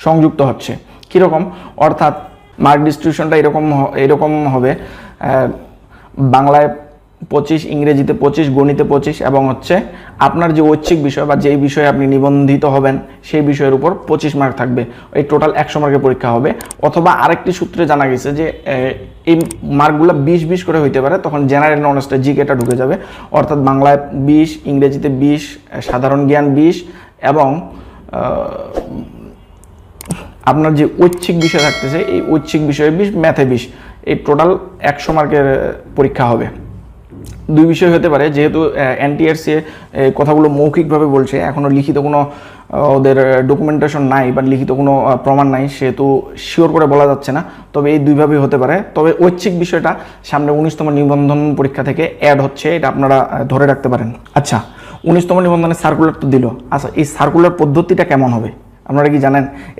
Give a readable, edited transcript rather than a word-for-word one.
সংযুক্ত হচ্ছে। কীরকম? অর্থাৎ মার্ক ডিস্ট্রিবিউশনটা এরকম হবে, বাংলায় 25, ইংরেজিতে 25, গণিতে 25 এবং হচ্ছে আপনার যে ঐচ্ছিক বিষয় বা যেই বিষয়ে আপনি নিবন্ধিত হবেন সেই বিষয়ের উপর 25 মার্ক থাকবে। এই টোটাল 100 মার্কের পরীক্ষা হবে। অথবা আরেকটি সূত্রে জানা গেছে যে এই মার্কগুলো 20 করে হইতে পারে, তখন জেনারেল নলেজটা জিকেটা ঢুকে যাবে। অর্থাৎ বাংলায় 20, ইংরেজিতে 20, সাধারণ জ্ঞান 20 এবং আপনার যে ঐচ্ছিক বিষয় থাকতেছে এই ঐচ্ছিক বিষয়ে 20, ম্যাথে 20, এই টোটাল 100 মার্কের পরীক্ষা হবে। দুই বিষয় হতে পারে, যেহেতু এনটিআরসি কথাগুলো মৌখিকভাবে বলছে, এখনও লিখিত কোনো ওদের ডকুমেন্টেশন নাই বা লিখিত কোনো প্রমাণ নাই, সেহেতু শিওর করে বলা যাচ্ছে না। তবে এই দুইভাবেই হতে পারে। তবে ঐচ্ছিক বিষয়টা সামনে 19তম নিবন্ধন পরীক্ষা থেকে অ্যাড হচ্ছে, এটা আপনারা ধরে রাখতে পারেন। আচ্ছা, 19তম নিবন্ধনের সার্কুলার তো দিল। আচ্ছা, এই সার্কুলার পদ্ধতিটা কেমন হবে আপনারা কি জানেন? এই